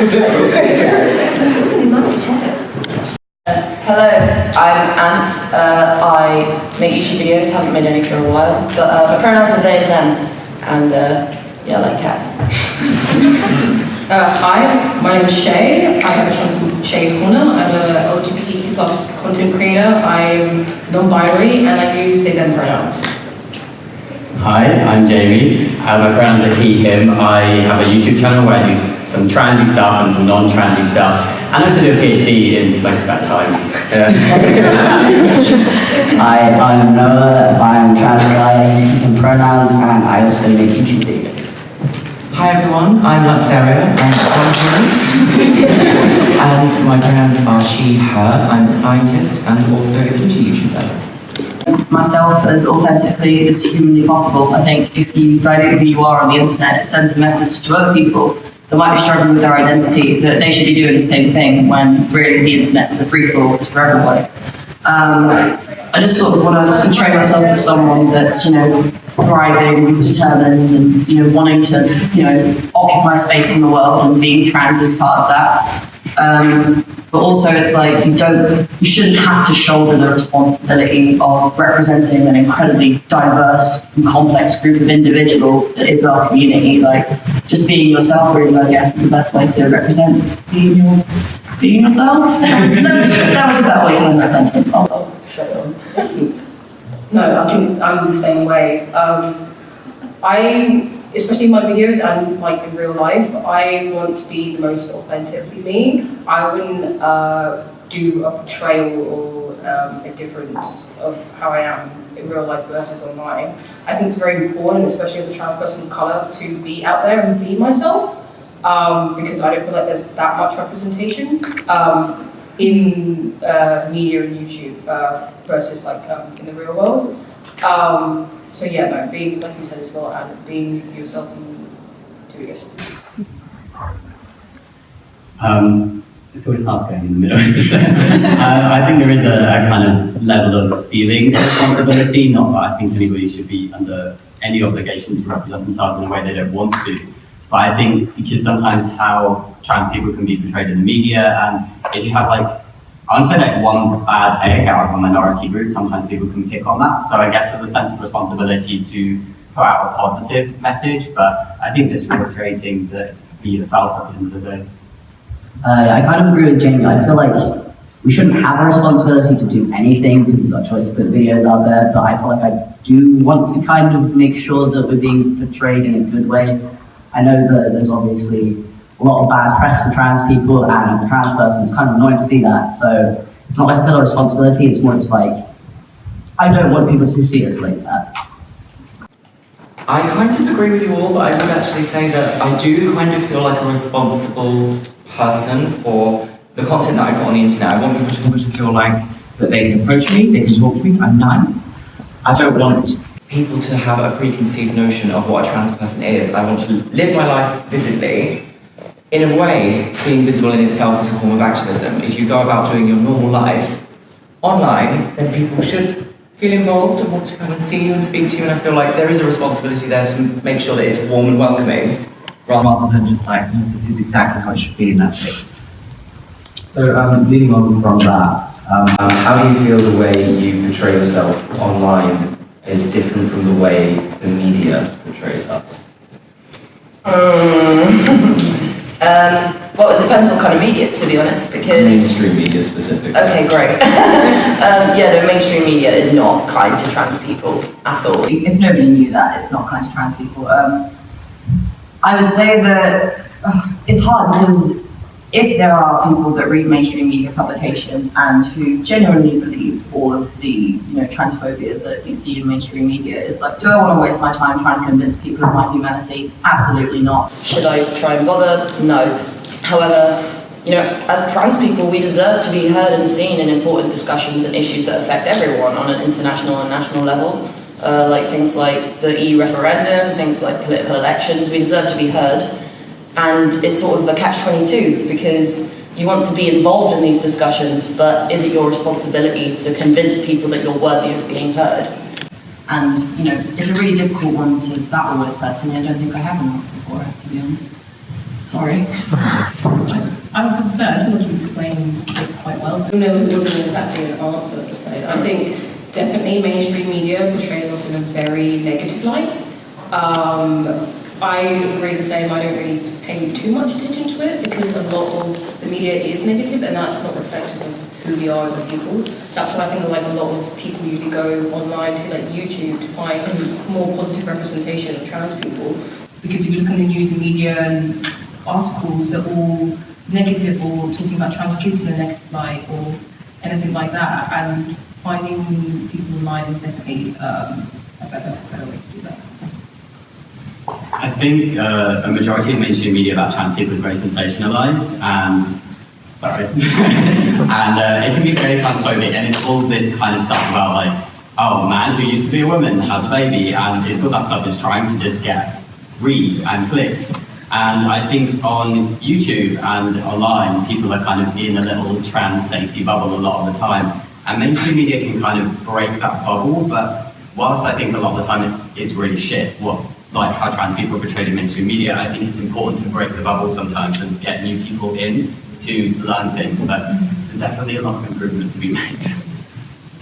Hello, I'm Ant. I make YouTube videos, haven't made any for a while, but my pronouns are they and them, and yeah, I like cats. Hi, my name is Shay. I have a channel called Shay's Corner. I'm a LGBTQ+ content creator. I'm non-binary and I use they them pronouns. Hi, I'm Jamie. My pronouns are he, him. I have a YouTube channel where I do some transy stuff and some non-transy stuff, and I also do a PhD in most of that time. Hi, I'm Noah. I'm trans guy. I use he, him pronouns, and I also make YouTube videos. Hi everyone, I'm Luxeria. I'm and my pronouns are she, her. I'm a scientist and also a beauty YouTuber. Myself as authentically as humanly possible. I think if you dilute who you are on the internet, it sends a message to other people that might be struggling with their identity that they should be doing the same thing, when really the internet is a free-for-all, it's for everybody. I just sort of want to portray myself as someone that's, thriving, determined, and, wanting to, occupy space in the world, and being trans is part of that. But also it's like you shouldn't have to shoulder the responsibility of representing an incredibly diverse and complex group of individuals that is our community. Like, just being yourself really, I guess, is the best way to represent being yourself. That was a better way to end that sentence. I'll shut it on. No, I think I'm the same way. Especially in my videos and like in real life, I want to be the most authentically me. I wouldn't do a portrayal or a difference of how I am in real life versus online. I think it's very important, especially as a trans person of colour, to be out there and be myself, because I don't feel like there's that much representation in media and YouTube versus like in the real world. So yeah, no, being, like you said as well, and being yourself and doing it. It's always hard going in the middle. I think there is a kind of level of feeling responsibility, not that I think anybody should be under any obligation to represent themselves in a way they don't want to. But I think because sometimes how trans people can be portrayed in the media, and if you have I want to say one bad egg out of a minority group, sometimes people can pick on that. So I guess there's a sense of responsibility to put out a positive message, but I think just reiterating that be yourself at the end of the day. I kind of agree with Jamie. I feel like we shouldn't have a responsibility to do anything because it's our choice to put videos out there, but I feel like I do want to kind of make sure that we're being portrayed in a good way. I know that there's obviously a lot of bad press for trans people, and as a trans person, it's kind of annoying to see that. So it's not like I feel a responsibility, it's more just like, I don't want people to see us like that. I kind of agree with you all, but I would actually say that I do kind of feel like a responsible person for the content that I put on the internet. I want people to feel like that they can approach me, they can talk to me, I'm nice. I don't want people to have a preconceived notion of what a trans person is. I want to live my life visibly. In a way, being visible in itself is a form of activism. If you go about doing your normal life online, then people should feel involved and want to come and see you and speak to you, and I feel like there is a responsibility there to make sure that it's warm and welcoming, rather than just like, no, this is exactly how it should be and that's it. So leading on from that, how do you feel the way you portray yourself online is different from the way the media portrays us? Well, it depends what kind of media, to be honest, because... Mainstream media specifically. Okay, great. Yeah, the mainstream media is not kind to trans people at all. If nobody knew that, it's not kind to trans people. I would say that it's hard because if there are people that read mainstream media publications and who genuinely believe all of the transphobia that you see in mainstream media, it's like, do I want to waste my time trying to convince people of my humanity? Absolutely not. Should I try and bother? No. However, as trans people, we deserve to be heard and seen in important discussions and issues that affect everyone on an international and national level, like things like the EU referendum, things like political elections. We deserve to be heard. And it's sort of a catch-22 because you want to be involved in these discussions, but is it your responsibility to convince people that you're worthy of being heard? And, it's a really difficult one to battle with personally. I don't think I have an answer for it, to be honest. Sorry. As I said, I feel like you explained it quite well. No, it wasn't exactly an answer, just saying. I think definitely mainstream media portrays us in a very negative light. I agree the same. I don't really pay too much attention to it because a lot of the media is negative and that's not reflective of who we are as a people. That's why I think like a lot of people usually go online to like YouTube to find a more positive representation of trans people. Because if you look in the news and media and articles, they're all negative or talking about trans kids in a negative light or anything like that. And finding people online is definitely a better way to do that. I think a majority of mainstream media about trans people is very sensationalized and and it can be very transphobic, and it's all this kind of stuff about like, oh, a man who used to be a woman has a baby, and it's all that stuff is trying to just get reads and clicks. And I think on YouTube and online, people are kind of in a little trans safety bubble a lot of the time, and mainstream media can kind of break that bubble. But whilst I think a lot of the time it's really shit, like how trans people are portrayed in mainstream media, I think it's important to break the bubble sometimes and get new people in to learn things, but there's definitely a lot of improvement to be made.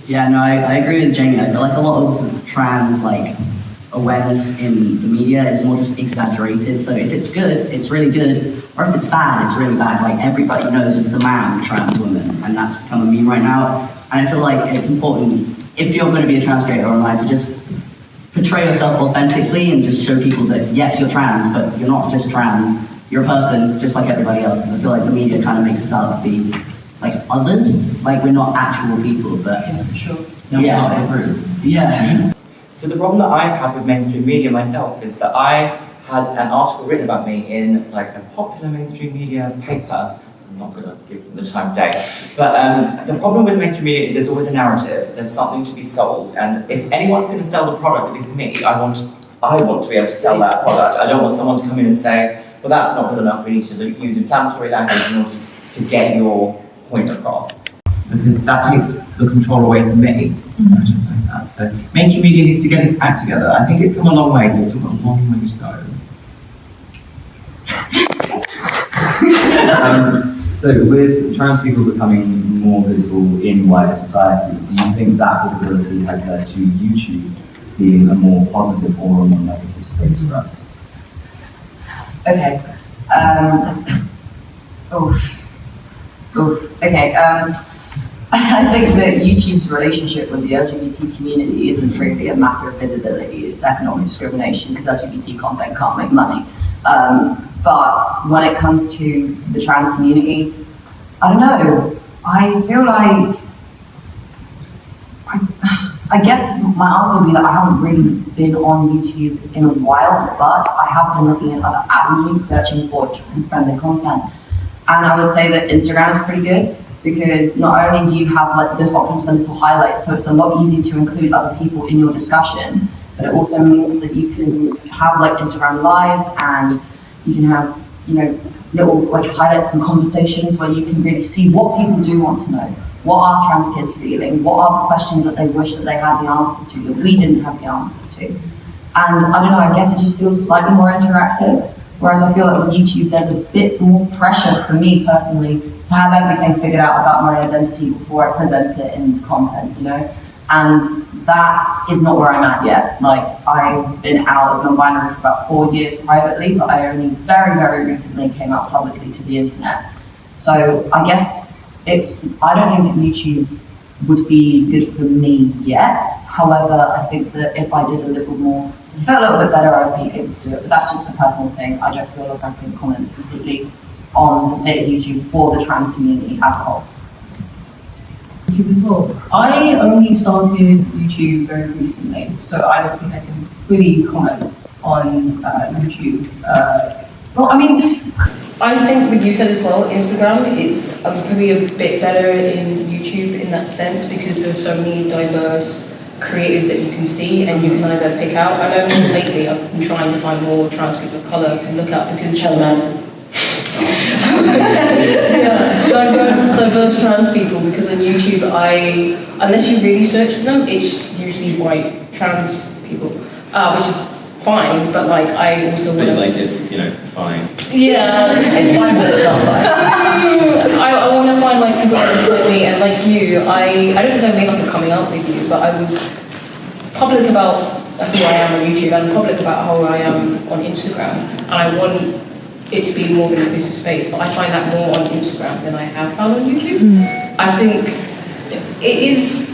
Yeah, no, I agree with Jamie. I feel like a lot of trans awareness in the media is more just exaggerated. So if it's good, it's really good, or if it's bad, it's really bad. Like everybody knows of the man trans woman, and that's become a meme right now. And I feel like it's important, if you're going to be a trans creator online, to just portray yourself authentically and just show people that yes, you're trans, but you're not just trans. You're a person just like everybody else. Because I feel like the media kind of makes us out to be like others, like we're not actual people. But Yeah, for sure. Yeah. So the problem that I've had with mainstream media myself is that I had an article written about me in like a popular mainstream media paper. I'm not going to give them the time of day. But the problem with mainstream media is there's always a narrative. There's something to be sold. And if anyone's going to sell the product that is me, I want to be able to sell that product. I don't want someone to come in and say, well, that's not good enough. We need to use inflammatory language in order to get your point across. Because that takes the control away from me. I don't like that. So mainstream media needs to get its act together. I think it's come a long way, but it's still got a long way to go. So with trans people becoming more visible in wider society, do you think that visibility has led to YouTube being a more positive or a more negative space for us? Okay. Okay. I think that YouTube's relationship with the LGBT community isn't really a matter of visibility. It's economic discrimination because LGBT content can't make money. But when it comes to the trans community, I don't know. I feel like I guess my answer would be that I haven't really been on YouTube in a while, but I have been looking at other avenues, searching for friendly content. And I would say that Instagram is pretty good because not only do you have like those options for little highlights, so it's a lot easier to include other people in your discussion, but it also means that you can have like Instagram lives and you can have, little like highlights and conversations where you can really see what people do want to know. What are trans kids feeling? What are the questions that they wish that they had the answers to that we didn't have the answers to? And I don't know, I guess it just feels slightly more interactive. Whereas I feel like with YouTube, there's a bit more pressure for me personally to have everything figured out about my identity before I present it in content, And that is not where I'm at yet. Like, I've been out as non-binary for about 4 years privately, but I only very, very recently came out publicly to the internet. So I guess I don't think that YouTube would be good for me yet. However, I think that if I did a little more, if I felt a little bit better, I'd be able to do it. But that's just a personal thing. I don't feel like I can comment completely on the state of YouTube for the trans community as a whole. YouTube as well. I only started YouTube very recently, so I don't think I can fully comment on YouTube. Well, I mean, I think what you said as well, Instagram is probably a bit better in YouTube in that sense because there's so many diverse creators that you can see and you can either pick out. I know lately I've been trying to find more trans people of colour to look at because diverse trans people, because on YouTube unless you really search for them, it's usually white trans people, which is fine, but like I also But want like it's, fine. yeah, It's fine, but it's not fine. I want to find like people that look like me and like you. I don't think I made like a coming out with you, but I was public about who I am on YouTube and public about how I am on Instagram, and I want it to be more of an inclusive space. But I find that more on Instagram than I have found on YouTube. I think it is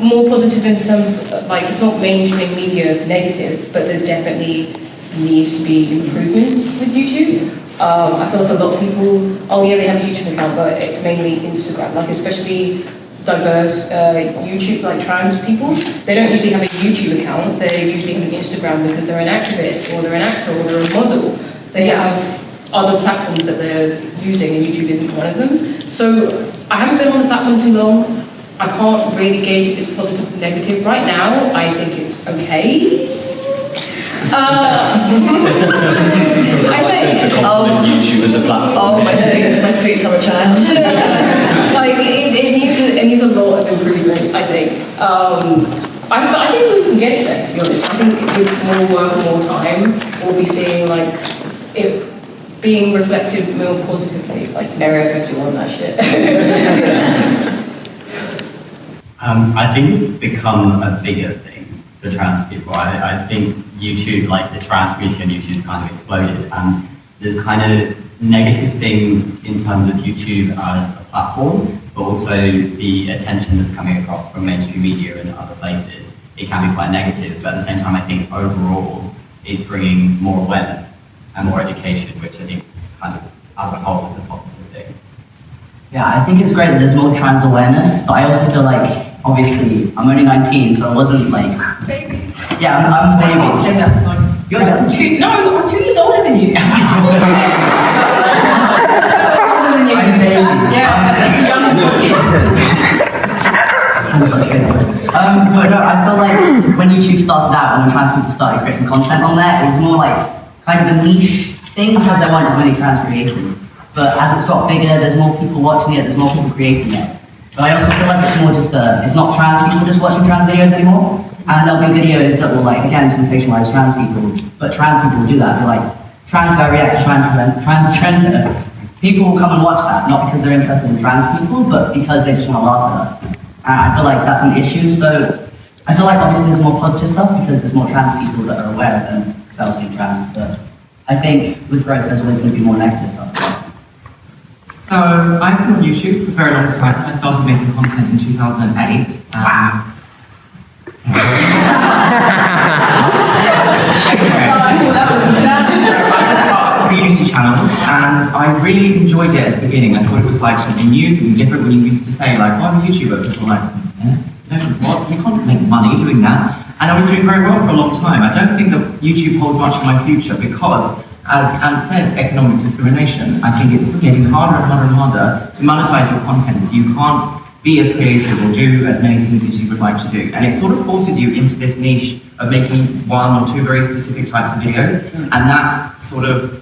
more positive in terms of like it's not mainstream media negative, but there definitely needs to be improvements with YouTube. I feel like a lot of people, oh yeah, they have a YouTube account, but it's mainly Instagram. Like especially diverse YouTube, like trans people, they don't usually have a YouTube account. They usually have an Instagram because they're an activist or they're an actor or they're a model. They have other platforms that they're using, and YouTube isn't one of them. So I haven't been on the platform too long. I can't really gauge if it's positive or negative. Right now, I think it's okay. I say, YouTube as a platform. Oh, my sweet summer child. like it needs a lot of improvement. I think. I think we can get it there. To be honest, I think with more work, more time, we'll be seeing like it being reflected more positively. Like Area 51, that shit. I think it's become a bigger thing for trans people. I think YouTube, like the trans community on YouTube, has kind of exploded, and there's kind of negative things in terms of YouTube as a platform, but also the attention that's coming across from mainstream media and other places. It can be quite negative, but at the same time, I think overall it's bringing more awareness and more education, which I think kind of as a whole is a positive thing. Yeah, I think it's great that there's more trans awareness, but I also feel like, obviously, I'm only 19, so I wasn't like... Baby. Yeah, I'm a baby. I can't say that because You're young. I'm 2 years older than you. I'm a baby. Yeah, I'm sorry. But no, I feel like when YouTube started out, when trans people started creating content on there, it was more like kind of a niche thing because there weren't as many trans creators. But as it's got bigger, there's more people watching it, there's more people creating it. But I also feel like it's more just it's not trans people just watching trans videos anymore. And there'll be videos that will like, again, sensationalize trans people, but trans people will do that. They're like, trans guy reacts to transgender. People will come and watch that, not because they're interested in trans people, but because they just want to laugh at us. And I feel like that's an issue, so I feel like obviously there's more positive stuff because there's more trans people that are aware of themselves being trans, but I think with growth there's always going to be more negative stuff. So I've been on YouTube for a very long time. I started making content in 2008. Wow. Community channels, and I really enjoyed it at the beginning. I thought it was like something new, something different. When you used to say like, oh, I'm a YouTuber, people were like, no, what? You can't make money doing that. And I was doing very well for a long time. I don't think that YouTube holds much of my future because, as Ant said, economic discrimination. I think it's getting harder and harder and harder to monetize your content, so you can't be as creative or do as many things as you would like to do. And it sort of forces you into this niche of making 1 or 2 very specific types of videos, and that sort of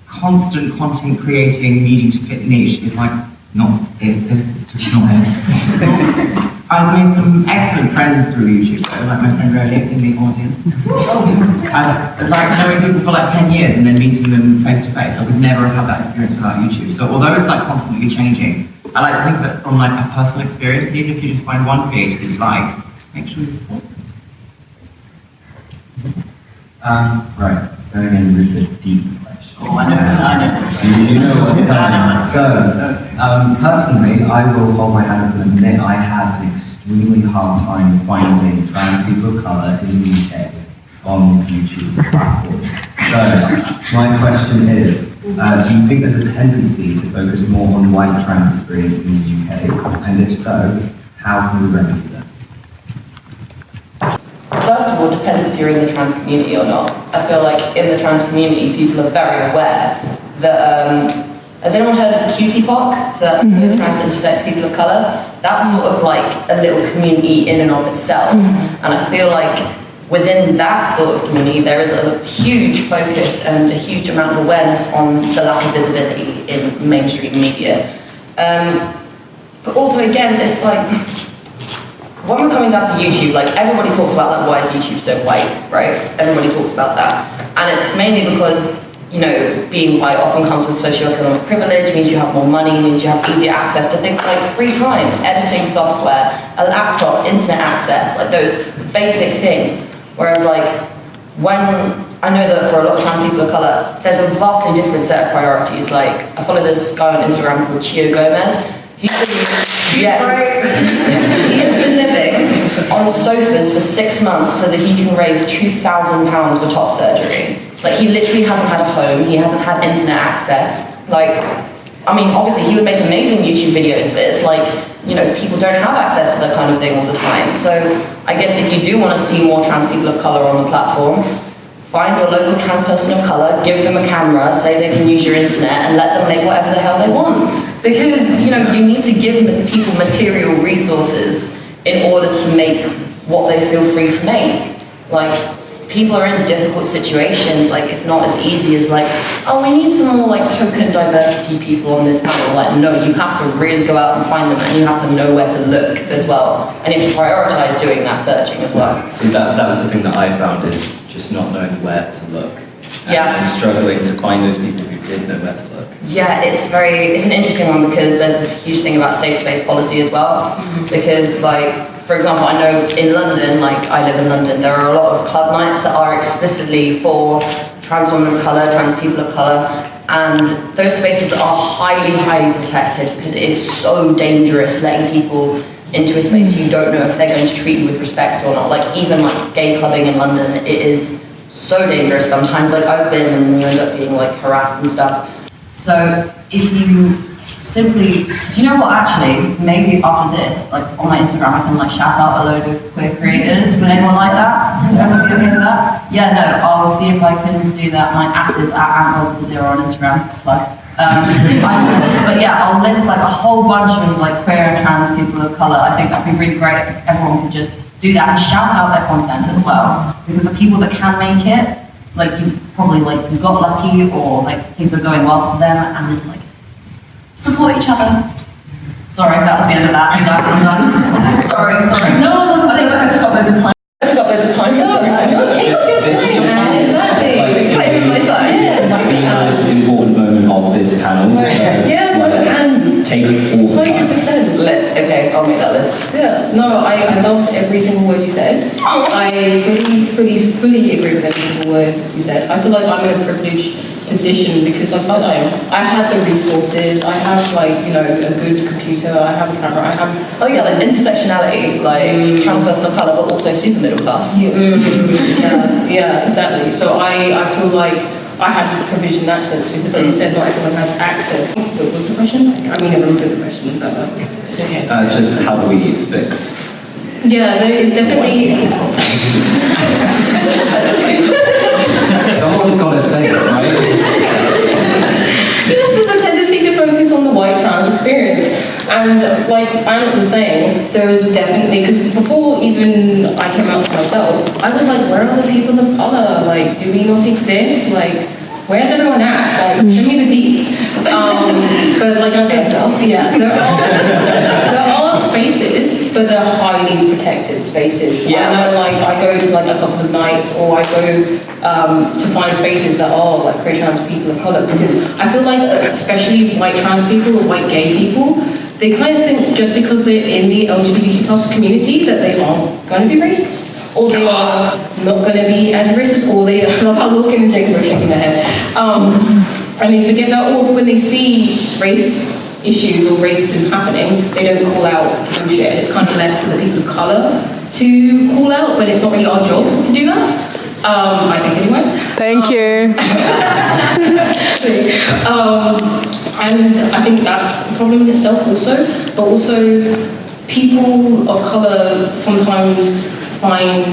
constant content creating, needing to fit niche is like, not, it exists, it's just not it. I've made some excellent friends through YouTube, though, like my friend Rolly in the audience. I've like knowing people for like 10 years and then meeting them face to face. I would never have had that experience without YouTube. So although it's like constantly changing, I like to think that from like a personal experience, even if you just find one creator that you like, make sure you support them. Right, going in with the deep question. Oh, I know. You know what's coming. So, personally, I will hold my hand up and admit I had an extremely hard time finding trans people of colour in the UK on YouTube's platform. So, my question is, do you think there's a tendency to focus more on white trans experience in the UK? And if so, how can we remedy this? First of all, it depends if you're in the trans community or not. I feel like in the trans community, people are very aware that, has anyone heard of the cutie POC? So that's trans intersex people of colour. That's sort of like a little community in and of itself. And I feel like within that sort of community, there is a huge focus and a huge amount of awareness on the lack of visibility in mainstream media. But also, again, it's like, when we're coming coming down to YouTube, like everybody talks about like why is YouTube so white, right? Everybody talks about that. And it's mainly because, you know, being white often comes with socioeconomic privilege, means you have more money, means you have easier access to things like free time, editing software, a laptop, internet access, like those basic things. Whereas like, when I know that for a lot of trans people of colour, there's a vastly different set of priorities. Like, I follow this guy on Instagram called Chio Gomez. He's been living on sofas for 6 months so that he can raise £2,000 for top surgery. Like, he literally hasn't had a home, he hasn't had internet access. Like, I mean, obviously he would make amazing YouTube videos, but it's like, you know, people don't have access to that kind of thing all the time. So I guess if you do want to see more trans people of colour on the platform, find your local trans person of colour, give them a camera, say they can use your internet, and let them make whatever the hell they want. Because, you know, you need to give people material resources in order to make what they feel free to make. Like, people are in difficult situations. Like, it's not as easy as like, oh, we need some more like token diversity people on this panel. Like, no, you have to really go out and find them, and you have to know where to look as well. And you have to prioritize doing that searching as well. See, that was the thing that I found, is just not knowing where to look. And struggling to find those people who did know where to look. Yeah, it's an interesting one, because there's this huge thing about safe space policy as well. Because it's like, for example, I know in London, like I live in London, there are a lot of club nights that are explicitly for trans women of colour, trans people of colour, and those spaces are highly, highly protected, because it is so dangerous letting people into a space you don't know if they're going to treat you with respect or not. Like, even like gay clubbing in London, it is so dangerous sometimes. Like, I've been and you end up being like harassed and stuff. So if you simply, do you know what, actually, maybe after this, like on my Instagram, I can like shout out a load of queer creators. Would anyone like that? Everyone's okay with that? Yeah, no, I'll see if I can do that. My @ is @Analogies on Instagram, plug. But yeah, I'll list like a whole bunch of like queer and trans people of colour. I think that'd be really great if everyone could just do that and shout out their content as well. Because the people that can make it, like you probably like you got lucky, or like things are going well for them, and it's like, support each other. Sorry, that was the end of that. I'm done. Sorry. No, I was saying I took up loads of time. This is your time. Exactly. My time. The most important moment of this panel. And take all the time. 100%. Okay, I'll make that list. Yeah, no, I loved every single word you said. I fully agree with every single word you said. I feel like I'm in a privileged position because, like I said, I had the resources. I have, like, you know, a good computer. I have a camera. I have. Oh yeah, like intersectionality, like trans person of colour, but also super middle class. Yeah, exactly. So I feel like I had privilege in that sense, because, like you said, not everyone has access. What was the question? I mean, I remember the question, but it's okay. Just how do we fix? Yeah, there is definitely. Someone's got to say it, right? There's a tendency to focus on the white trans experience. And like Anna was saying, there is definitely, because before even I came out to myself, I was like, where are the people of colour? Like, do we not exist? Like, where's everyone at? Like, send me the deets. But like I said, yeah, there are spaces, but they're highly protected spaces. Yeah. I know, like, I go to like a couple of nights, or I go to find spaces that are like queer trans people of colour, because I feel like, especially white trans people or white gay people, they kind of think just because they're in the LGBTQ plus community that they aren't going to be racist, or they are not going to be anti-racist, or they are not. I'm looking and Jacob are shaking their head. And they forget that, or when they see race issues or racism happening, they don't call out bullshit. It's kind of left to the people of colour to call out, but it's not really our job to do that. I think anyway. Thank you. And I think that's a problem in itself also, but also people of colour sometimes find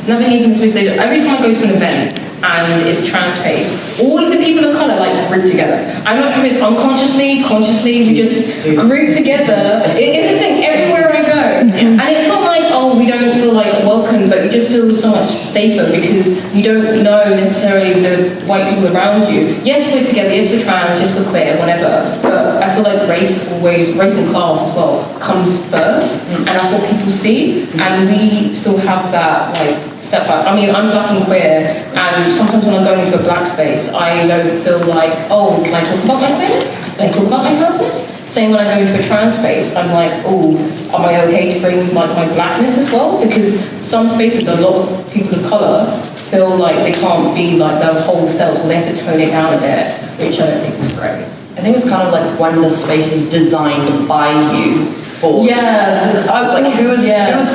navigating the space they do. Every time I go to an event and it's a trans space, all of the people of colour like group together. I'm not sure if it's unconsciously, consciously, we just group together. It is a thing everywhere I go. And it's not like, oh, we don't feel like welcome, but just feel so much safer because you don't know necessarily the white people around you. Yes, we're together, yes, we're trans, yes, we're queer, whatever, but I feel like race and class as well, comes first, and that's what people see, and we still have that, like, step back. I mean, I'm black and queer, and sometimes when I'm going into a black space, I don't feel like, oh, can I talk about my queerness? Can I talk about my transness? Same when I go into a trans space, I'm like, oh, am I okay to bring like my blackness as well? Because some spaces, a lot of people of colour feel like they can't be like their whole selves, so they have to tone it down a bit, which I don't think is great. I think it's kind of like when the space is designed by you for. Yeah, it's like who's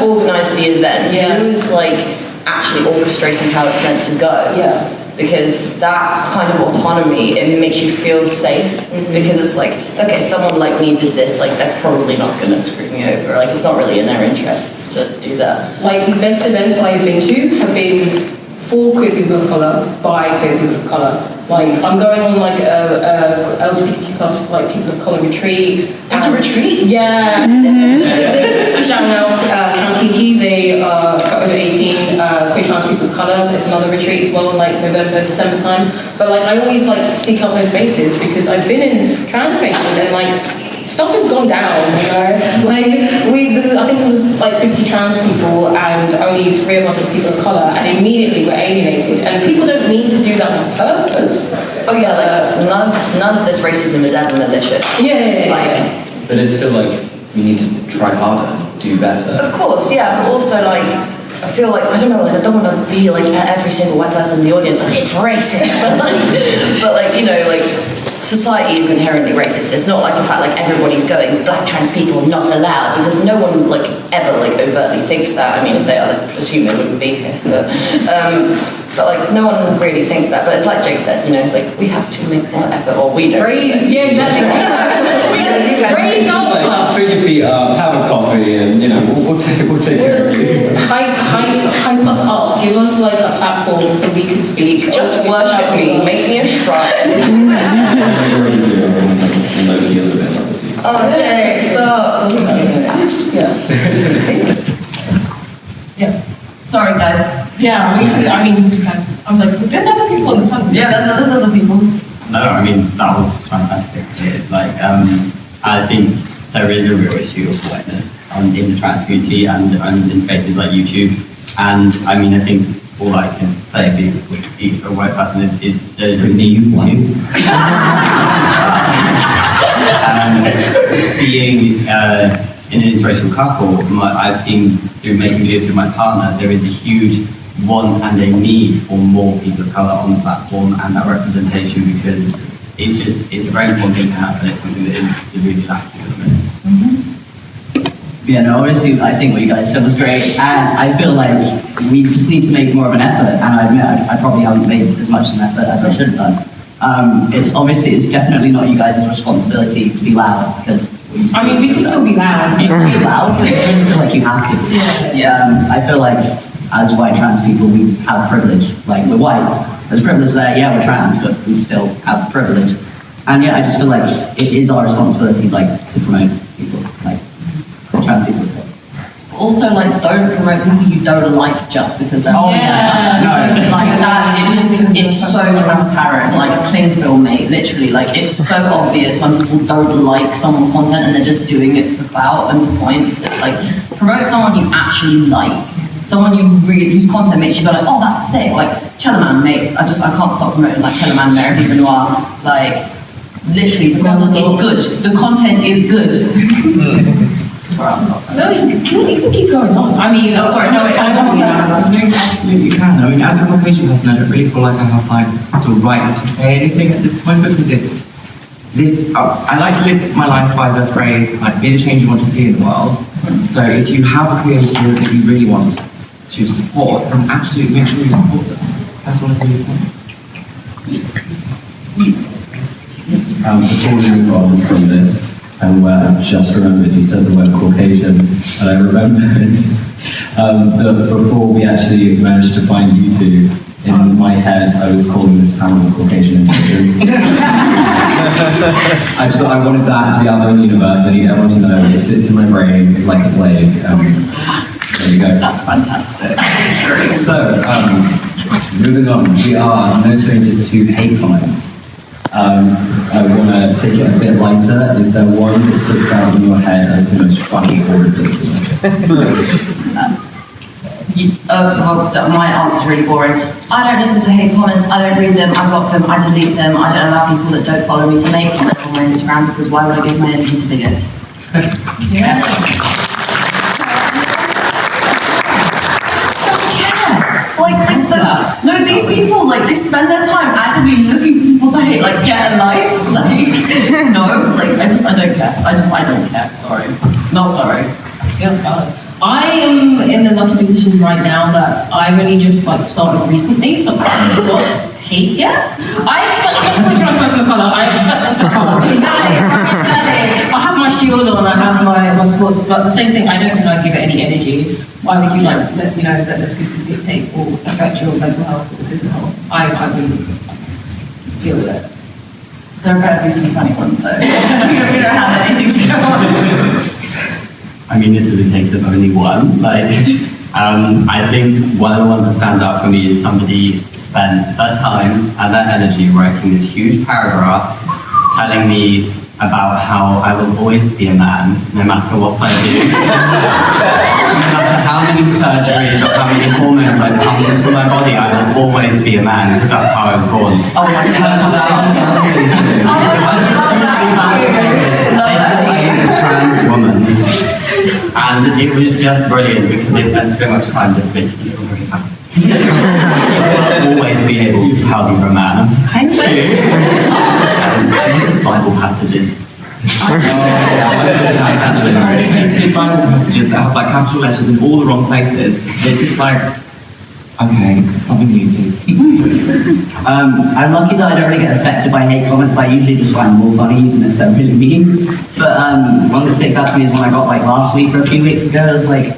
organised the event? Yes. Who's like actually orchestrating how it's meant to go? Yeah. Because that kind of autonomy, it makes you feel safe. Because it's like, okay, someone like me did this, like they're probably not going to screw me over. Like it's not really in their interests to do that. Like the best events I've been to have been for queer people of colour, by queer people of colour. Like I'm going on like a LGBTQ plus like people of colour retreat. That's a retreat? Yeah. Shout out Camp Kiki. They are for over 18 queer trans people of colour. There's another retreat as well in like November, December time. But like I always like seek out those spaces because I've been in trans spaces and like stuff has gone down, you know? Like, I think it was like 50 trans people and only 3 of us are people of colour and immediately we're alienated. And people don't mean to do that on purpose. Oh yeah, like none of this racism is ever malicious. Yeah. Like, but it's still like, we need to try harder, do better. of course, yeah, but also like, I feel like, I don't know, like I don't want to be like every single white person in the audience, like it's racist, but like, you know, like, society is inherently racist. It's not like the fact like everybody's going black trans people not allowed because no one like ever like overtly thinks that. I mean, if they are, like, assume they wouldn't be here. But like no one really thinks that. But it's like Jake said, you know, like we have to make more effort, or we don't. Yeah, exactly. Raise up us. Put your feet up, have a coffee, and you know we'll take care of you. Hype us up. Give us like a platform so we can speak. Just worship me. Make me a shrine. Okay, stop. Yeah. Sorry, guys. Yeah, I mean, because I'm like, there's other people in the panel. Yeah, there's other people. No, I mean, that was fantastic. Like, I think there is a real issue of whiteness in the trans community and in spaces like YouTube. And I mean, I think all I can say, being a white person, is there's a need to. Being in an interracial couple, I've seen through making videos with my partner, there is a huge want and a need for more people of colour on the platform and that representation because it's a very important thing to have and it's something that is severely lacking at the minute. Yeah, no, obviously, I think what you guys said was great, and I feel like we just need to make more of an effort, and I admit I probably haven't made as much an effort as I should have done. It's definitely not you guys' responsibility to be loud, because I mean, we can still be loud. You can be loud, but you shouldn't feel like you have to. Yeah, I feel like as white trans people, we have privilege. Like, we're white, there's privilege there, yeah, we're trans, but we still have privilege. And yeah, I just feel like it is our responsibility, like, to promote people, like, trans people. Also, like, don't promote people you don't like just because they're no, like that. It's so transparent. Like a cling film, mate. Literally, like it's so obvious when people don't like someone's content and they're just doing it for clout and points. It's like promote someone you actually like, someone whose content makes you go like, oh, that's sick. Like Chellaman, mate. I can't stop promoting like Chellaman, American Benoit. Like literally, the content is good. The content is good. Sorry, I'll stop. No, you can keep going on. I mean, Absolutely can. I mean, as a Caucasian person, I don't really feel like I have like the right to say anything at this point because it's this. I like to live my life by the phrase like "be the change you want to see in the world." So if you have a creator that you really want to support, then absolutely make sure you support them. That's all I really think. Before we move on from this. And where I just remembered you said the word Caucasian, and I remembered that before we actually managed to find you two, in my head I was calling this panel Caucasian invasion. I wanted that to be out there in the universe. I need everyone to know it sits in my brain like a plague. There you go. That's fantastic. So, moving on, we are no strangers to hate comments. I want to take it a bit lighter. Is there one that sticks out in your head as the most funny or ridiculous? Well, my answer's really boring. I don't listen to hate comments, I don't read them, I block them, I delete them, I don't allow people that don't follow me to make comments on my Instagram because why would I give my energy to bigots? Yeah. No, these people, like, they spend their time actively looking for people to hate, like, get a life, like, no, like, I don't care. I don't care, sorry. Not sorry. Yeah, it's valid. I am in the lucky position right now that I've only just like started recently, so I haven't got hate yet. I expect, I'm a trans person of colour, I expect them to come. Exactly. I have my shield on, I have my sports, but the same thing, I don't think I'd give it any energy. Why would you like let those people dictate or affect your mental health or physical health? I wouldn't deal with it. There better be some funny ones though. we don't have anything to go on. I mean, this is a case of only one. Like, I think one of the ones that stands out for me is somebody spent their time and their energy writing this huge paragraph telling me about how I will always be a man, no matter what I do. No matter how many surgeries or how many hormones I pump into my body, I will always be a man, because that's how I was born. Oh my God. A trans woman. And it was just brilliant because they spent so much time just making me feel very happy. You will always be able to tell you're a man. Thank you. Just Bible passages. These Bible passages that have like capital letters in all the wrong places. It's just like, okay, something new, please. I'm lucky that I don't really get affected by hate comments. I usually just find them more funny, even if they're really mean. But one that sticks out to me is one I got like last week or a few weeks ago. It was like,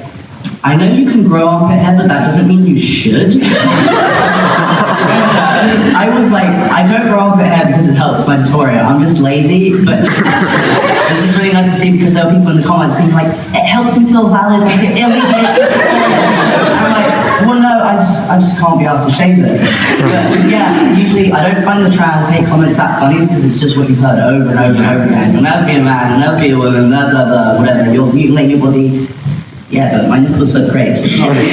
I know you can grow armpit hair, but that doesn't mean you should. I was like, I don't grow armpit hair because it helps my dysphoria. I'm just lazy, but it's just really nice to see because there are people in the comments being like, it helps him feel valid, like it alleviates his dysphoria. And I'm like, well, no, I just can't be asked to shave it. But yeah, usually I don't find the trans hate comments that funny because it's just what you've heard over and over and over again. You'll never be a man, you'll never be a woman, blah, blah, blah, whatever. You'll mutilate your body. Yeah, but my nipples look great, so it's not really...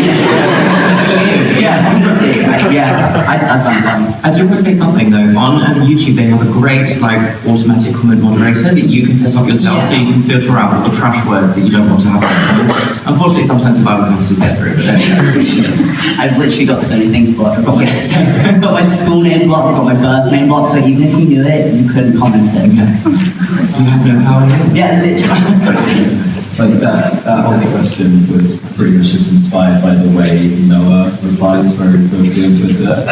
Yeah, honestly, I find it fun. I do want to say something though. On YouTube, they have a great like automatic comment moderator that you can set up yourself, so you can filter out all the trash words that you don't want to have. Unfortunately, sometimes the Bible messages get through. But I've literally got so many things blocked. I've got my school name blocked, I've got my birth name blocked, so even if you knew it, you couldn't comment it. you have no power here. Yeah, literally. Like that whole question was pretty much just inspired by the way Noah replies very quickly on Twitter.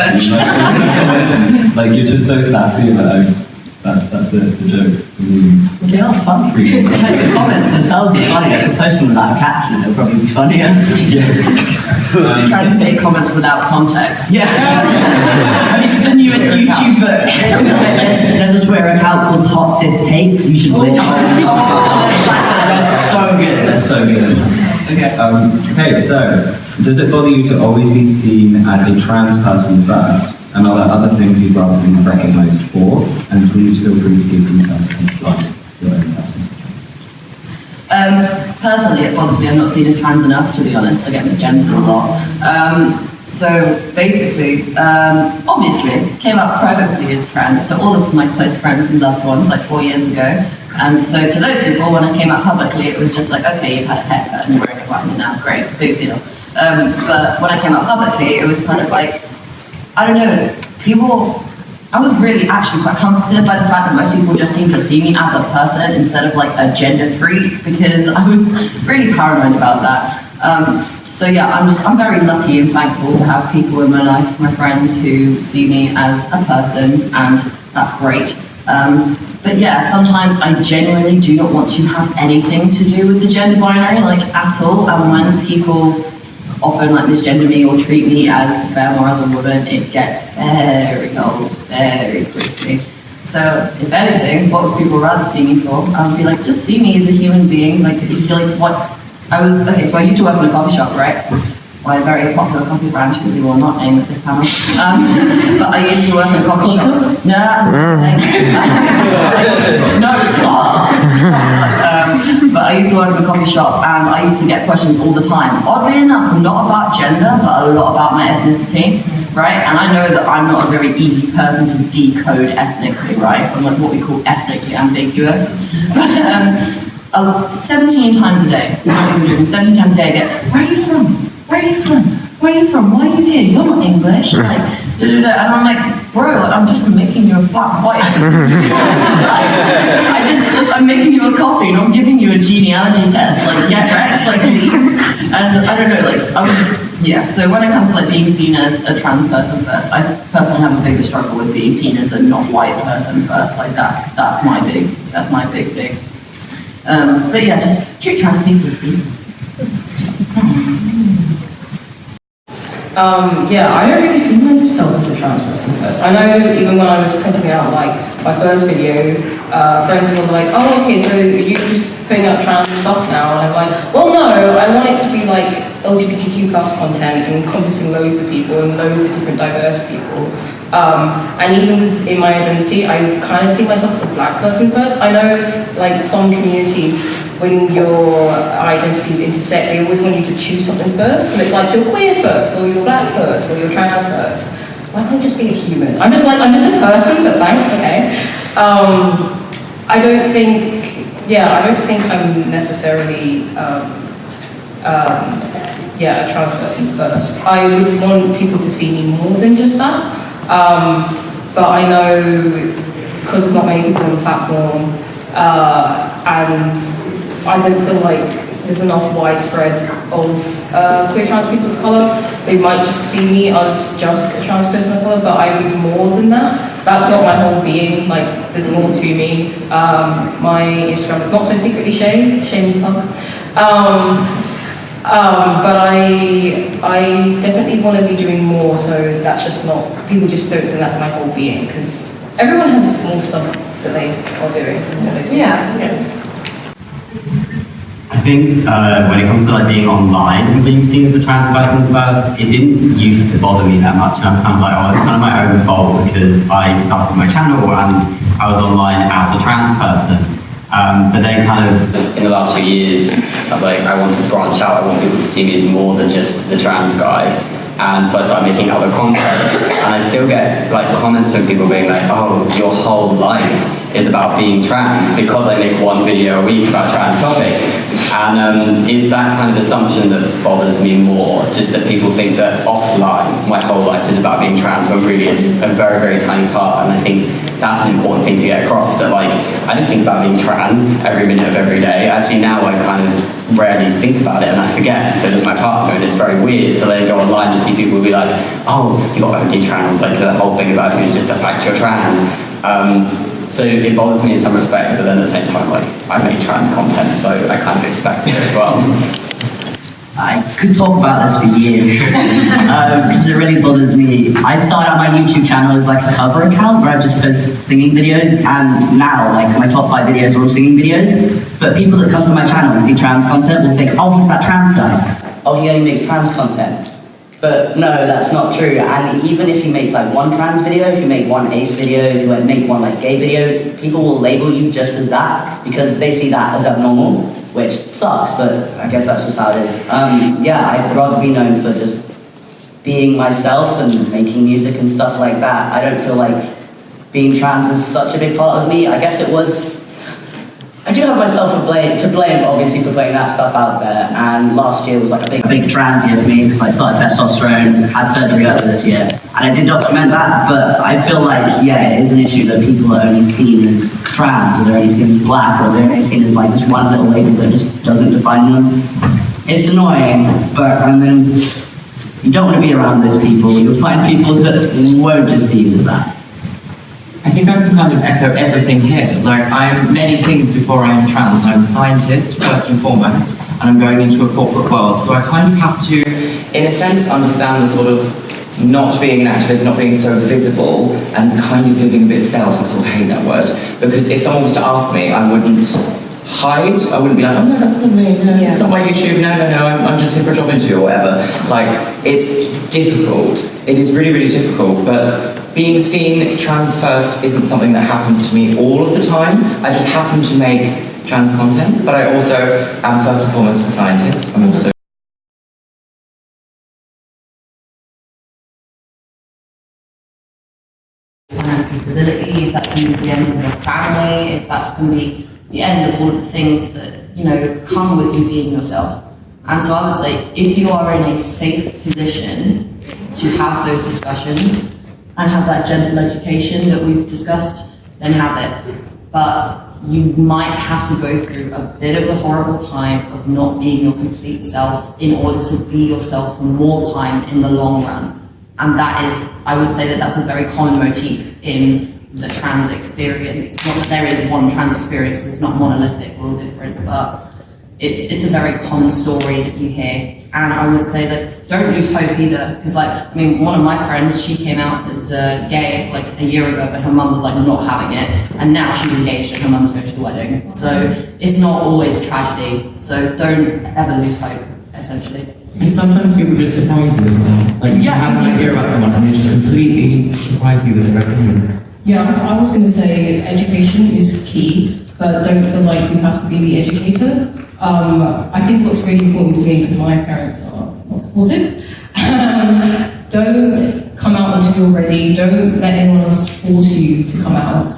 Like you're just so sassy that that's it, the jokes, the memes. They are funny. The comments themselves are funny. I could post them without a caption, it'll probably be funnier. Yeah. Trying to say comments without context. Yeah. It's the newest YouTube book. There's a Twitter account called Hot Sis Takes. You should literally. That's so good. That's so good. Okay. Okay, so does it bother you to always be seen as a trans person first? And are there other things you'd rather be recognised for? And please feel free to give details and plug your own personal details. Personally, it bothers me. I'm not seen as trans enough, to be honest. I get misgendered a lot. So basically, obviously, came out privately as trans to all of my close friends and loved ones like 4 years ago. And so to those people, when I came out publicly, it was just like, okay, you've had a haircut and you're wearing a button now, great, big deal. But when I came out publicly, it was kind of like, I don't know, I was really actually quite comforted by the fact that most people just seem to see me as a person instead of like a gender freak, because I was really paranoid about that. So yeah, I'm very lucky and thankful to have people in my life, my friends, who see me as a person, and that's great. But yeah, sometimes I genuinely do not want to have anything to do with the gender binary, like at all. And when people often like misgender me or treat me as femme or as a woman, it gets very old very quickly. So if anything, what would people rather see me for? I would be like, just see me as a human being. Like if you're like, what So I used to work in a coffee shop, right? By a very popular coffee brand, who we will not name at this panel. But I used to work in a coffee shop. No, no, it's not. But I used to work in a coffee shop, and I used to get questions all the time. Oddly enough, not about gender, but a lot about my ethnicity, right? And I know that I'm not a very easy person to decode ethnically, right? I'm like what we call ethnically ambiguous. But 17 times a day, not even joking, 17 times a day I get, where are you from? Where are you from? Where are you from? Why are you here? You're not English. Like, and I'm like, bro, I'm just making you a flat white. I'm making you a coffee, not giving you a genealogy test. Like, get Rex, like, leave. And I don't know, like, so when it comes to like being seen as a trans person first, I personally have a bigger struggle with being seen as a not white person first. Like, that's my big thing. But yeah, just treat trans people as people. It's just the same. I don't really see myself as a trans person first. I know even when I was printing out like my first video, friends were like, oh, okay, so you're just putting out trans stuff now? And I'm like, well, no, I want it to be like LGBTQ plus content and encompassing loads of people and loads of different diverse people. And even in my identity, I kind of see myself as a black person first. I know like some communities, when your identities intersect, they always want you to choose something first. So it's like you're queer first, or you're black first, or you're trans first. Why can't you just be a human? I'm just a person, but thanks, okay. I don't think I'm necessarily a trans person first. I would want people to see me more than just that. But I know, because there's not many people on the platform, and I don't feel like there's enough widespread of queer trans people of colour. They might just see me as just a trans person of colour, but I'm more than that. That's not my whole being, like, there's more to me. My Instagram is not so secretly Shay, shameless plug. But I definitely want to be doing more, so that's just not, people just don't think that's my whole being, because everyone has more stuff that they are doing. Yeah. I think when it comes to like being online and being seen as a trans person first, it didn't used to bother me that much. And I was kind of like, oh, it's kind of my own fault because I started my channel and I was online as a trans person. But then kind of in the last few years, I was like, I want to branch out. I want people to see me as more than just the trans guy. And so I started making other content. And I still get like comments from people being like, oh, your whole life is about being trans because I make one video a week about trans topics. And it's that kind of assumption that bothers me more, just that people think that offline my whole life is about being trans, when really it's a very, very tiny part. And I think that's an important thing to get across, that like, I don't think about being trans every minute of every day. Actually now I kind of rarely think about it and I forget, so does my partner, and it's very weird to then go online to see people be like, oh, you got to be trans, like the whole thing about you is just the fact you're trans. So it bothers me in some respect, but then at the same time, like, I make trans content, so I kind of expect it as well. I could talk about this for years, because it really bothers me. I started out my YouTube channel as like a cover account where I just post singing videos, and now like my top 5 videos are all singing videos, but people that come to my channel and see trans content will think, oh, he's that trans guy. Oh, he only makes trans content. But no, that's not true. And even if you make like one trans video, if you make one ace video, if you make one like gay video, people will label you just as that because they see that as abnormal, which sucks, but I guess that's just how it is. I'd rather be known for just being myself and making music and stuff like that. I don't feel like being trans is such a big part of me. I guess it was, I do have myself to blame obviously for putting that stuff out there, and last year was like a big trans year for me because I started testosterone, had surgery earlier this year, and I did document that, but I feel like, yeah, it is an issue that people are only seen as trans, or they're only seen as black, or they're only seen as like this one little label that just doesn't define them. It's annoying, but I mean, you don't want to be around those people. You'll find people that won't just see you as that. I think I can kind of echo everything here. Like, I'm many things before I am trans. I'm a scientist, first and foremost, and I'm going into a corporate world. So I kind of have to, in a sense, understand the sort of not being an activist, not being so visible, and kind of living a bit stealth. I sort of hate that word. Because if someone was to ask me, I wouldn't hide. I wouldn't be like, oh no, that's not me, no, it's not my YouTube, no, I'm just here for a job interview or whatever. Like, it's difficult. It is really, really difficult, but being seen trans first isn't something that happens to me all of the time. I just happen to make trans content, but I also am first and foremost a scientist. I'm also financial stability, if that's going to be the end of your family, if that's going to be the end of all of the things that, come with you being yourself. And so I would say, if you are in a safe position to have those discussions and have that gentle education that we've discussed, then have it. But you might have to go through a bit of a horrible time of not being your complete self in order to be yourself for more time in the long run. And that is, I would say that that's a very common motif in the trans experience. Not that there is one trans experience, because it's not monolithic, we're all different, but it's a very common story that you hear. And I would say that don't lose hope either, because one of my friends, she came out as gay like a year ago, but her mum was like not having it, and now she's engaged and her mum's going to the wedding. So it's not always a tragedy, so don't ever lose hope, essentially. And sometimes people just surprise you as well. Like, you have an idea about someone and they just completely surprise you with their opinions. Yeah, I was going to say education is key, but don't feel like you have to be the educator. I think what's really important for me, because my parents are not supportive, don't come out until you're ready, don't let anyone else force you to come out.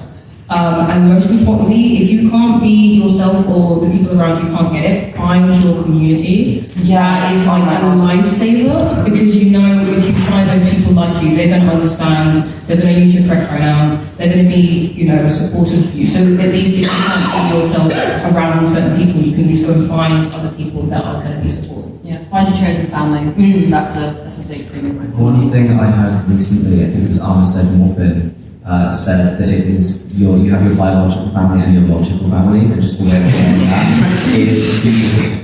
And most importantly, if you can't be yourself or the people around you can't get it, find your community. That is like a lifesaver, because if you find those people like you, they're going to understand, they're going to use your correct pronouns, they're going to be, supportive of you. So at least if you can't be yourself around certain people, you can at least go and find other people that are going to be supportive. Yeah, find your chosen family. That's a big thing. One thing I heard recently, I think it was Noahfinnce, said that it is you have your biological family and your logical family, and just the way of saying that is beautiful.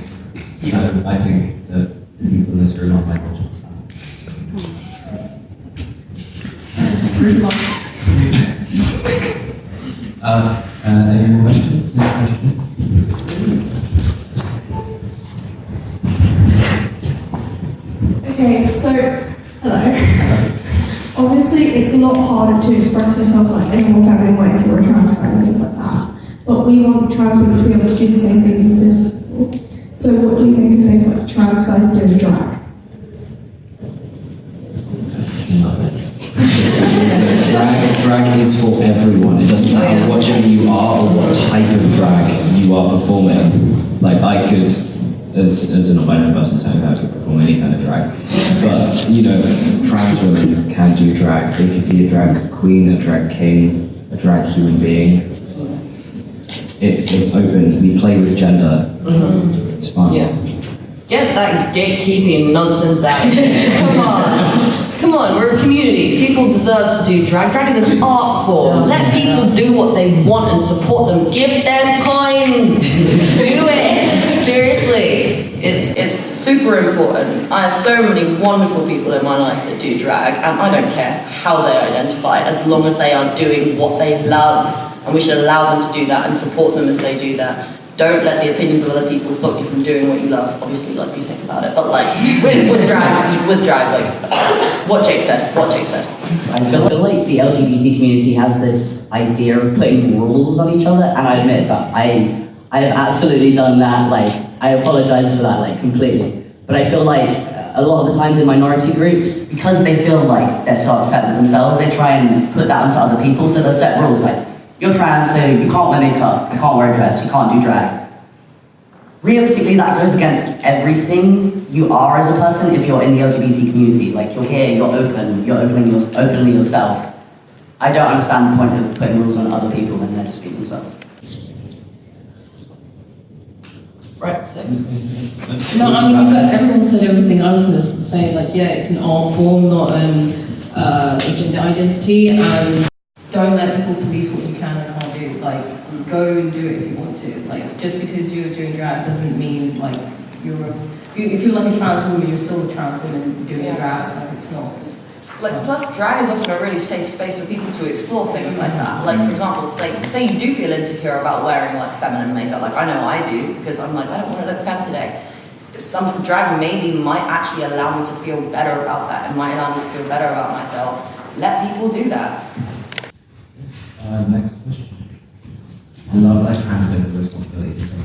So I think that the people in this room are biological family. Any more questions? Next question. Okay, so hello. Obviously, it's a lot harder to express yourself like in a more feminine way if you're a trans guy and things like that. But we want trans people to be able to do the same things as cis people. So what do you think of things like trans guys doing drag? Drag is for everyone. It doesn't matter what gender you are or what type of drag you are performing. Like, I could, as a non-binary person, tell you how to perform any kind of drag. But, trans women can do drag. They could be a drag queen, a drag king, a drag human being. It's open. We play with gender. It's fun. Yeah. Get that gatekeeping nonsense out of here. Come on, we're a community. People deserve to do drag. Drag is an art form. Let people do what they want and support them. Give them coins. Do it. Seriously. It's super important. I have so many wonderful people in my life that do drag, and I don't care how they identify, as long as they are doing what they love, and we should allow them to do that and support them as they do that. Don't let the opinions of other people stop you from doing what you love. Obviously, be sick about it, but with drag, what Jake said. I feel like the LGBT community has this idea of putting rules on each other, and I admit that I have absolutely done that. I apologize for that, completely. But I feel like a lot of the times in minority groups, because they feel like they're so upset with themselves, they try and put that onto other people. So they'll set rules like, you're trans, so you can't wear makeup, you can't wear a dress, you can't do drag. Realistically, that goes against everything you are as a person if you're in the LGBT community. You're here, you're open, you're openly yourself. I don't understand the point of putting rules on other people when they're just being themselves. Right, so. No, everyone said everything I was going to say. It's an art form, not a gender identity, and don't let people police what you can and can't do. Go and do it if you want to. Just because you're doing drag doesn't mean if you're a trans woman, you're still a trans woman doing drag. It's not. Plus drag is often a really safe space for people to explore things like that. Like, for example, say you do feel insecure about wearing like feminine makeup, like I know I do, because I'm like, I don't want to look femme today. Some drag maybe might actually allow me to feel better about that, and might allow me to feel better about myself. Let people do that. Next question. I love that kind of responsibility to say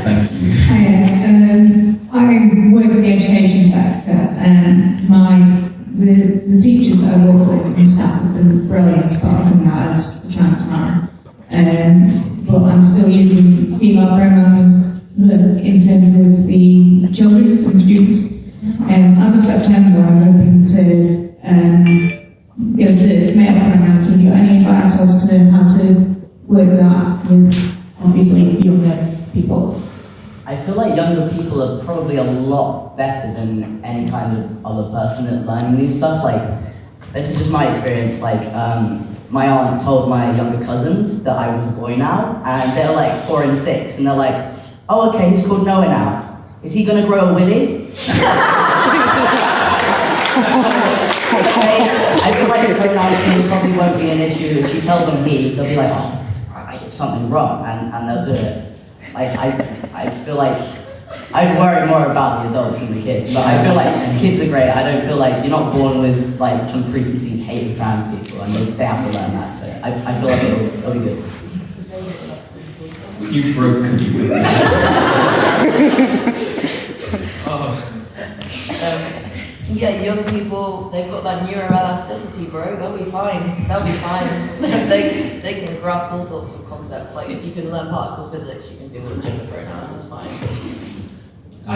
Thank you. I work in the education sector, and the teachers that I work with and staff have been brilliant apart from that as a trans man. But I'm still using female pronouns in terms of the children and students. As of September, I'm hoping to go to male pronouns. Have you got any advice as to how to work that with, obviously, younger people? I feel like younger people are probably a lot better than any kind of other person at learning new stuff. Like, this is just my experience. Like, my aunt told my younger cousins that I was a boy now, and they're like 4 and 6, and they're like, oh, okay, he's called Noah now. Is he gonna grow a willy? Okay, I feel like the pronoun thing probably won't be an issue. If you tell them he, they'll be like, oh, I did something wrong, and they'll do it. Like, I feel like I'd worry more about the adults than the kids, but I feel like the kids are great. I don't feel like you're not born with like some preconceived hate of trans people, and they have to learn that. So I feel like it'll be good. You broke completely. Yeah, young people, they've got that neuroelasticity, bro. They'll be fine. They'll be fine. they can grasp all sorts of concepts. Like, if you can learn particle physics, you can deal with gender pronouns. It's fine. Go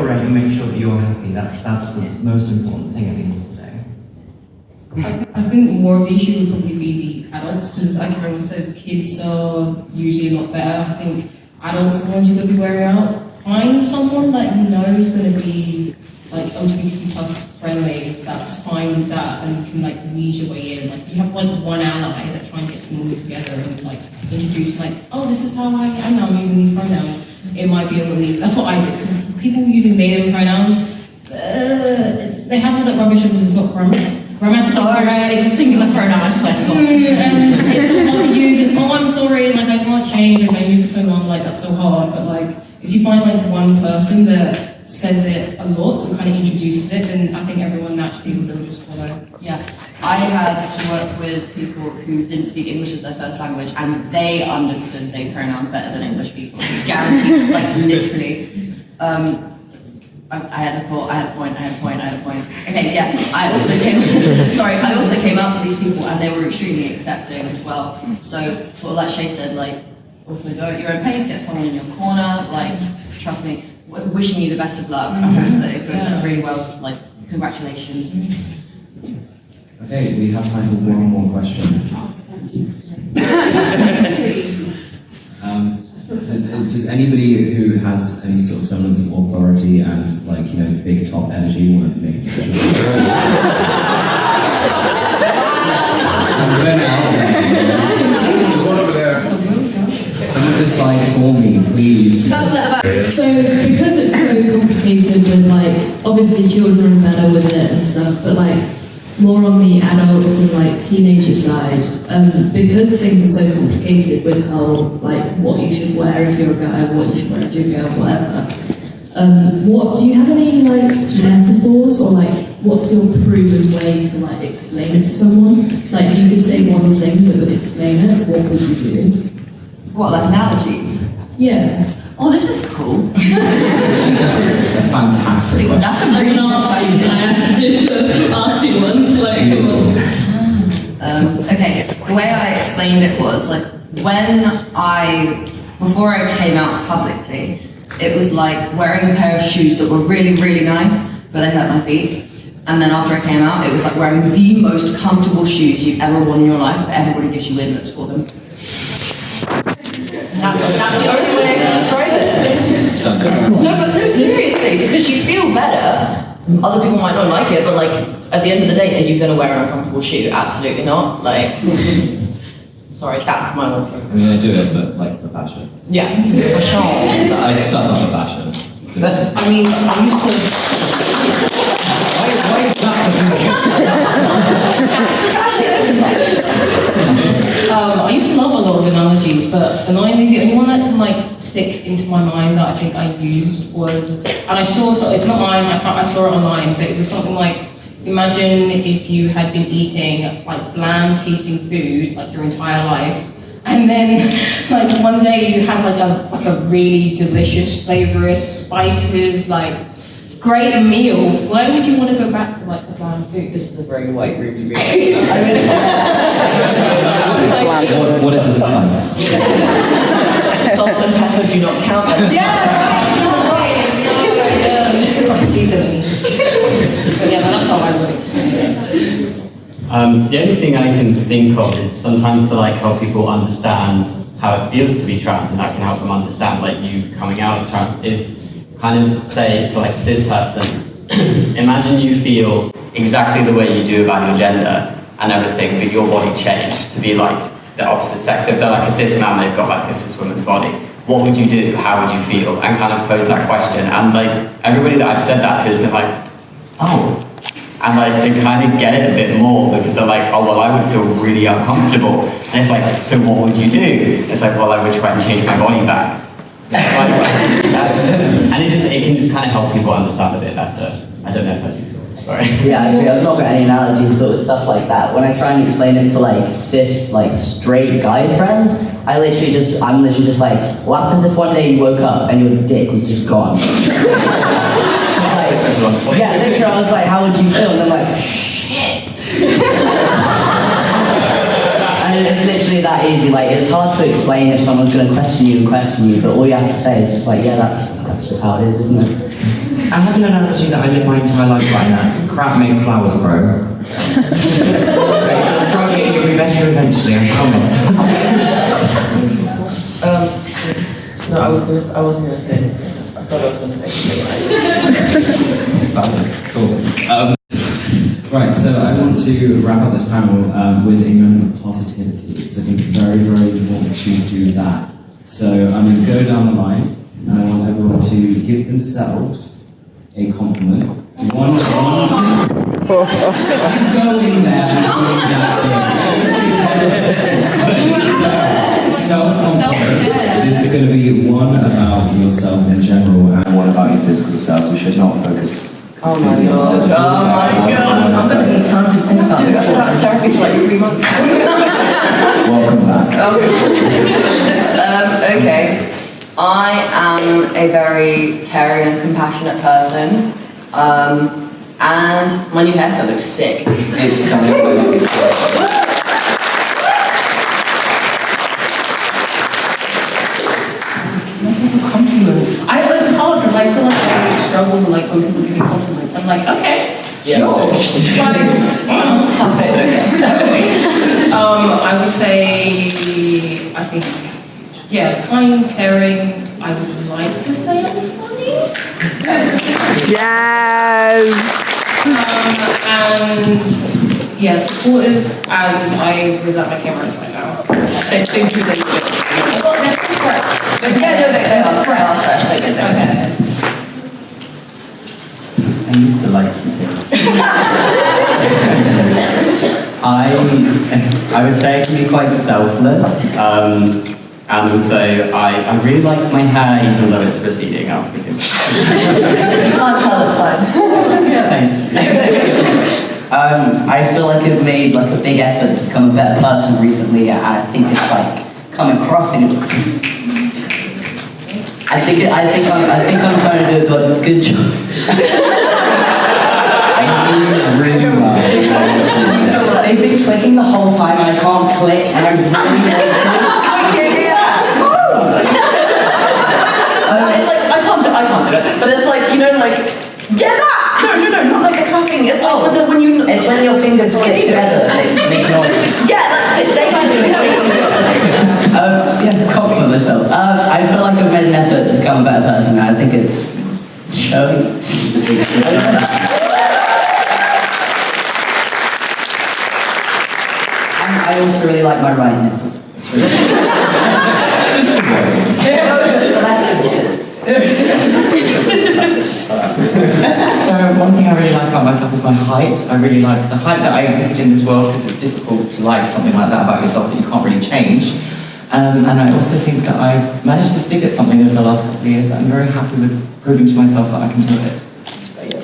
around and make sure that you're happy. That's the most important thing at the end of the day. I think more of the issue would probably be the adults, because like everyone said, kids are usually a lot better. I think adults are the ones you're going to be wearing out. Find someone that you know is going to be like LGBT plus friendly, that's fine with that, and you can like wease your way in. Like, you have like one ally that try and get them all together and like introduce like, oh, this is how I am now, I'm using these pronouns. It might be a relief. That's what I do. Because people using they them pronouns, they have all that rubbish of it's not grammatical correct. It's a singular pronoun, I swear to God. And it's so hard to use. It's, oh, I'm sorry, like I can't change. I've known you for so long. Like, that's so hard. But like, if you find like one person that says it a lot or kind of introduces it, then I think everyone naturally will just follow. Yeah, I had to work with people who didn't speak English as their first language, and they understood they pronouns better than English people. Guaranteed, like literally. I had a thought, I had a point. Okay, yeah, I also came out to these people, and they were extremely accepting as well. So, sort of like Shay said, like, also go at your own pace, get someone in your corner, like, trust me, wishing you the best of luck. I hope that it goes really well, like, congratulations. Okay, we have time for one more question. Does anybody who has any sort of semblance of authority and, like, you know, big top energy want to make a decision? I'm going out there. There's one over there. Someone decide for me, please. So, because it's so complicated with, like, obviously children are better with it and stuff, but, like, more on the adults and, like, teenager side, because things are so complicated with how, like, what you should wear if you're a guy, what you should wear if you're a girl, whatever. What do you have any, like, metaphors, or, like, what's your proven way to, like, explain it to someone? Like, if you could say one thing that would explain it, what would you do? What, like analogies? Yeah. Oh, this is cool. That's a fantastic question. That's a very nice idea. I have to do the arty ones, like, okay, the way I explained it was, like, before I came out publicly, it was like wearing a pair of shoes that were really, really nice, but they hurt my feet. And then after I came out, it was like wearing the most comfortable shoes you've ever worn in your life, but everybody gives you weird looks for them. That's the only way I can describe it. No, seriously, because you feel better. Other people might not like it, but like at the end of the day, are you going to wear an uncomfortable shoe? Absolutely not. Like, sorry, that's my one. I mean, I do it, but like for fashion. Yeah, for sure. I suffer for fashion. I mean, I used to Why is that I used to love a lot of analogies, but annoyingly, the only one that can like stick into my mind that I think I used was, and I saw, so it's not mine, I saw it online, but it was something like, imagine if you had been eating like bland tasting food like your entire life, and then like one day you had like a really delicious, flavorous, spices, like great meal. Why would you want to go back to like the bland food? This is a very white Ruby read. what is a spice? Salt and pepper do not count as It's like seasoning. But yeah, that's how I would explain it. The only thing I can think of is sometimes to like help people understand how it feels to be trans, and that can help them understand like you coming out as trans is kind of say to like a cis person, imagine you feel exactly the way you do about your gender and everything, but your body changed to be like the opposite sex. If they're like a cis man, they've got like a cis woman's body. What would you do? How would you feel? And kind of pose that question. And like everybody that I've said that to has been like, oh. And like they kind of get it a bit more because they're like, oh well, I would feel really uncomfortable. And it's like, so what would you do? It's like, well, I would try and change my body back. And it can just kind of help people understand a bit better. I don't know if that's useful. Sorry. Yeah, I agree. I've not got any analogies, but with stuff like that, when I try and explain it to like cis, like straight guy friends, I'm literally just like, what happens if one day you woke up and your dick was just gone? Like, yeah, literally, I was like, how would you feel? And they're like, shit. And it's literally that easy. Like, it's hard to explain if someone's going to question you, but all you have to say is just like, yeah, that's just how it is, isn't it? I have an analogy that I live my entire life by, and that's crap makes flowers grow. So struggling, it'll be better eventually, I promise. No, I wasn't gonna say anything. I thought I was gonna say something. Cool. Right, so I want to wrap up this panel with a moment of positivity, because I think it's very, very important to do that. So I'm going to go down the line, and I want everyone to give themselves a compliment. One. You go in there and do that. Self-compliment. This is going to be one about yourself in general and one about your physical self. We should not focus. Oh my god. I'm gonna need time to think about this. I've had therapy for like 3 months. Welcome back. Okay. I am a very caring and compassionate person. And my new haircut looks sick. It's stunning. That's like a compliment. It's hard because I feel like I really struggle like when people give me compliments. I'm like, okay, sure. Sounds okay. I would say, I think, yeah, kind, caring. I would like to say I'm funny. Yes. And yeah, supportive. And I really like my camera inside out. I think you're going to do it. Yeah, no, they are fresh. They get there. Okay. I used to like you too. I would say I can be quite selfless, and also I really like my hair, even though it's receding. I'll forgive you. You can't tell, it's fine. Yeah, thank you. I feel like I've made like a big effort to become a better person recently. I think it's like come across in I think I'm trying to do a good job. I do really well. They've been clicking the whole time. I can't click, and I really want to. It's like I can't do it. But it's like, you know, like get that. No, not like a clapping. It's like when you. It's when your fingers click together. They make noise. Yeah, they can do it. Yeah, compliment myself. I feel like I've made an effort to become a better person, and I think it's showing. And I also really like my right nipple. So one thing I really like about myself is my height. I really like the height that I exist in this world because it's difficult to like something like that about yourself that you can't really change. And I also think that I've managed to stick at something over the last couple of years that I'm very happy with proving to myself that I can do it. But yeah.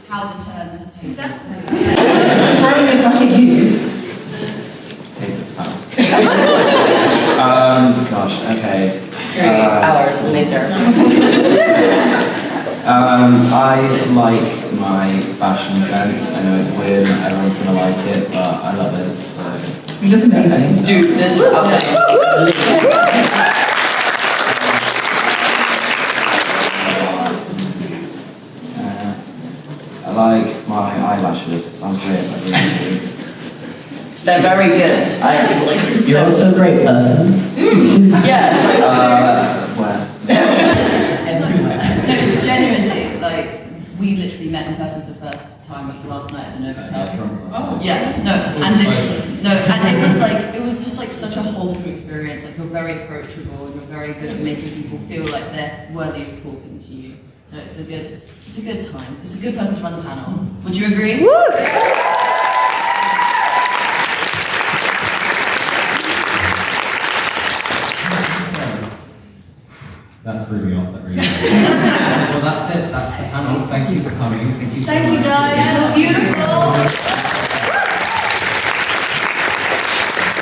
How the turns have taken. Throwing it back at you. Take this back. Gosh, okay. 3 hours later. I like my fashion sense. I know it's weird, not everyone's gonna like it, but I love it, so. You look amazing. Dude, this is I like my eyelashes. It sounds weird, but really do. They're very good. You're also a great person. Yeah. Where? No, genuinely, like, we literally met in person for the first time last night at the Novotel. Yeah, no, and it was like, it was just like such a wholesome experience. Like, you're very approachable, and you're very good at making people feel like they're worthy of talking to you. So it's a good time. It's a good person to run the panel. Would you agree? Woo! That threw me off, that really did. Well, that's it. That's the panel. Thank you for coming. Thank you so much. Thank you guys. You're beautiful.